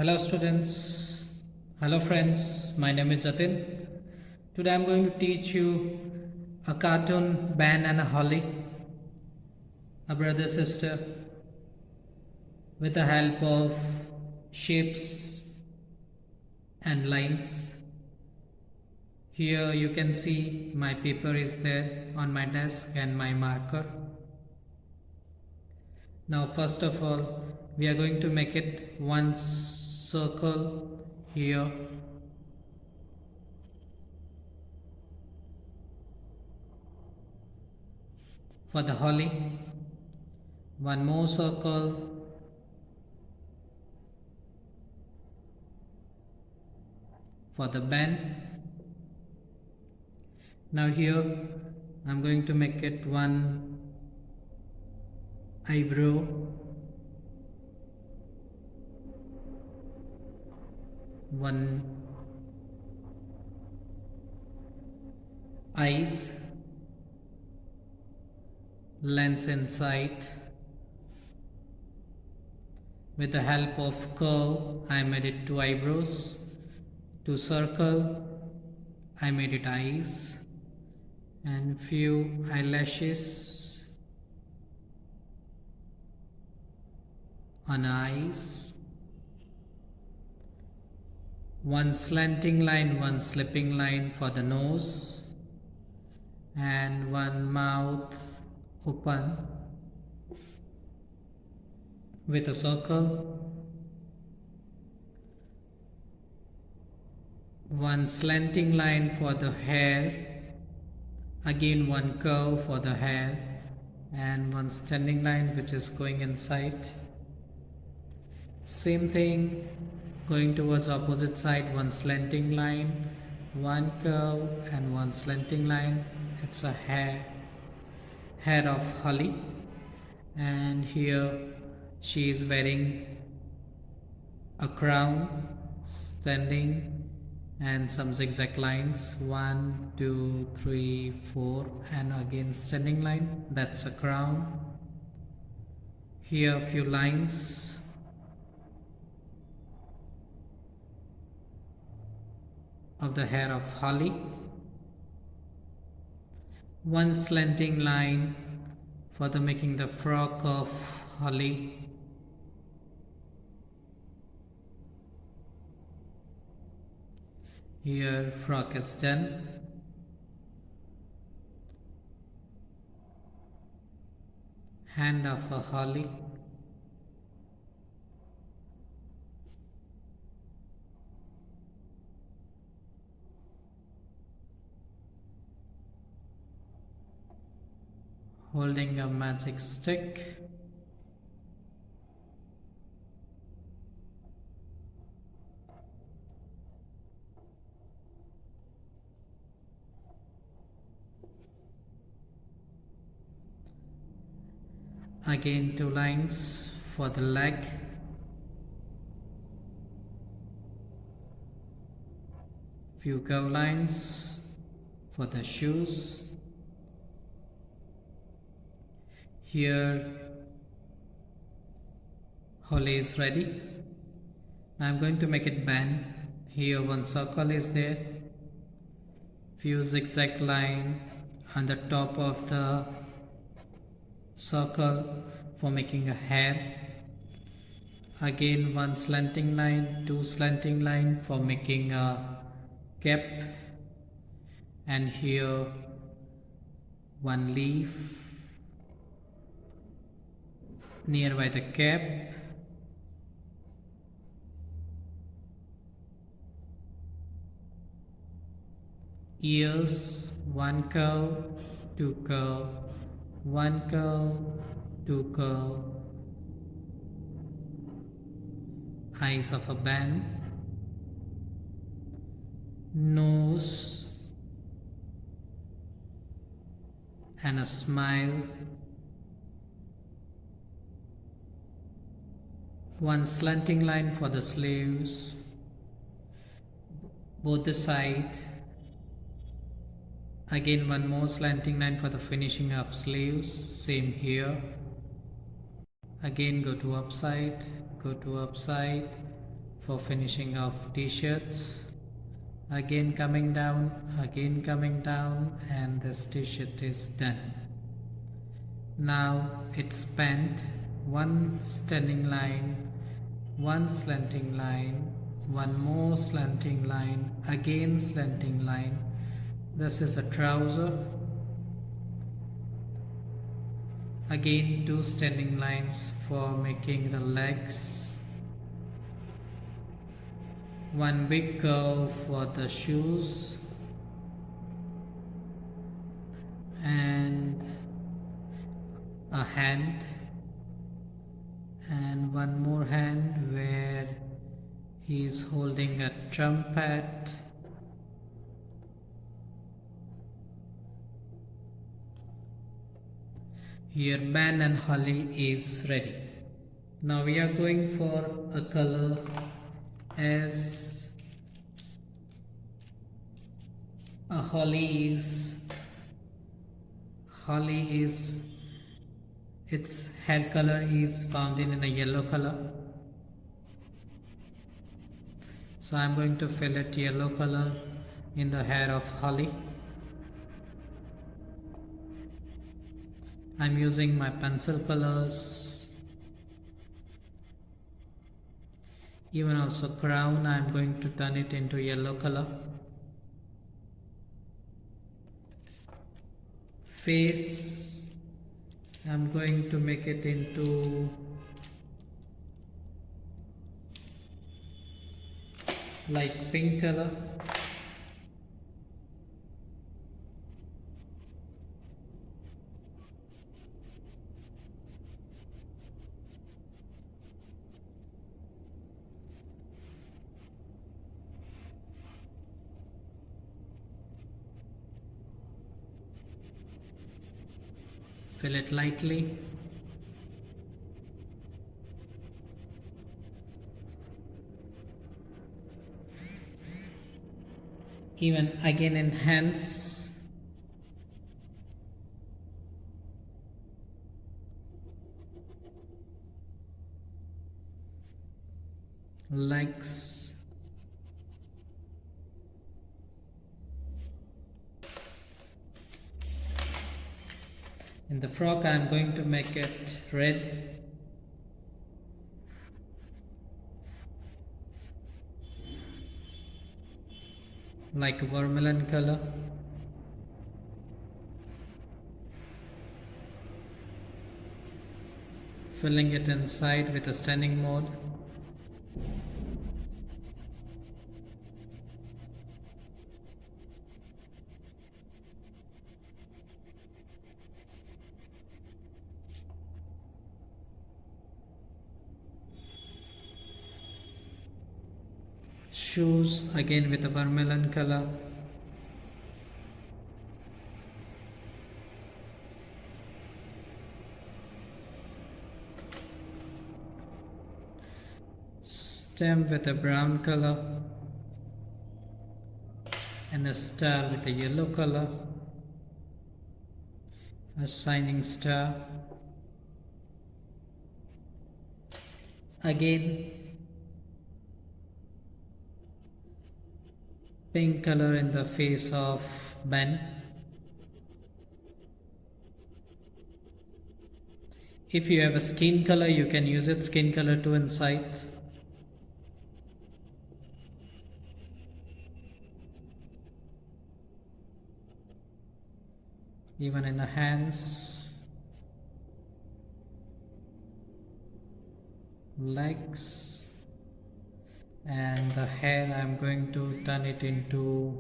Hello students, hello friends, my name is Jatin. Today I am going to teach you a cartoon Ben and a Holly, a brother sister, with the help of shapes and lines. Here you can see my paper is there on my desk and my marker. Now first of all we are going to make it one circle here, for the Holly, one more circle for the Ben. Now here I'm going to make it one eyebrow, one eyes, lens inside. With the help of curve I made it two eyebrows, two circle I made it eyes, and few eyelashes on eyes, one slanting line, one slipping line for the nose, and one mouth open with a circle, one slanting line for the hair, again one curve for the hair, and one standing line which is going inside. Same thing going towards opposite side, one slanting line, one curve and one slanting line. It's a hair of Holly, and here she is wearing a crown, standing, and some zigzag lines, 1 2 3 4, and again standing line. That's a crown. Here a few lines of the hair of Holly, one slanting line for the making the frock of Holly, here frock is done. Hand of a Holly, holding a magic stick, again two lines for the leg, few curve lines for the shoes. Here Holly is ready. Now I'm going to make it bend. Here one circle is there, few zigzag line on the top of the circle for making a hair, again one slanting line, two slanting line for making a cap, and here one leaf nearby the cap, ears, one curve, two curve, one curve, two curve, eyes of a Ben, nose, and a smile, one slanting line for the sleeves, both the side, again one more slanting line for the finishing of sleeves. Same here, again go to upside, for finishing off t-shirts. Again coming down, and this t-shirt is done. Now it's spent one standing line, one slanting line, one more slanting line, again slanting line. This is a trouser. Again two standing lines for making the legs. One big curve for the shoes. And a hand. And one more hand where he is holding a trumpet. Here Ben and Holly is ready. Now we are going for a color as a Holly is its hair color is found in a yellow color. So I'm going to fill it yellow color in the hair of Holly. I'm using my pencil colors. Even also crown, I'm going to turn it into yellow color. Face, I'm going to make it into light pink color. Fill it lightly. Even again in hands. Legs. In the frock, I am going to make it red. Like a vermilion color. Filling it inside with a standing mode. Shoes again with a vermilion color. Stem with a brown color. And a star with a yellow color. A shining star. Again pink color in the face of Ben. If you have a skin color, you can use it skin color too inside. Even in the hands, legs. And the hair, I'm going to turn it into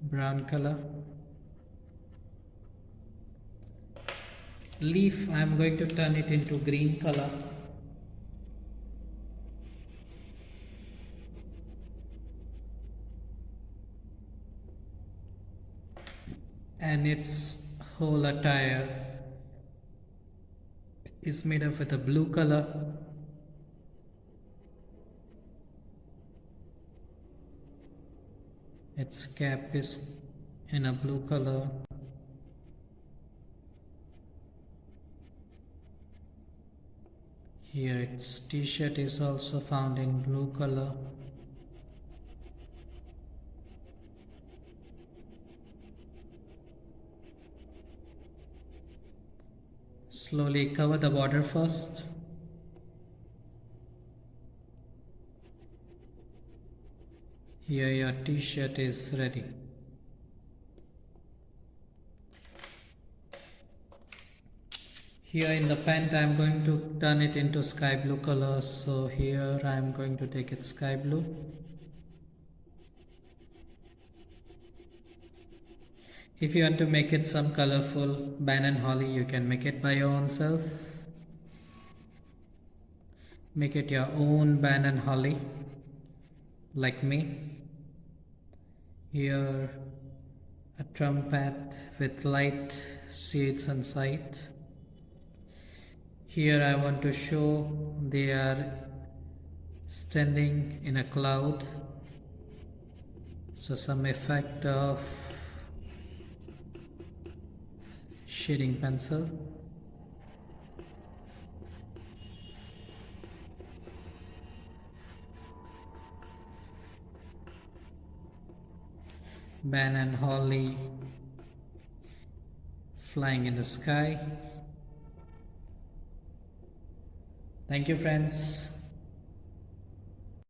brown color. Leaf, I'm going to turn it into green color. And its whole attire is made up with a blue color. Its cap is in a blue color. Here its t-shirt is also found in blue color. Slowly cover the border first. Here your t-shirt is ready. Here in the pant I am going to turn it into sky blue color, so here I am going to take it sky blue. If you want to make it some colorful Ben and Holly, you can make it by your own self. Make it your own Ben and Holly, like me. Here a trumpet with light shades inside. Here I want to show they are standing in a cloud, so some effect of shading pencil. Ben and Holly flying in the sky. Thank you, friends.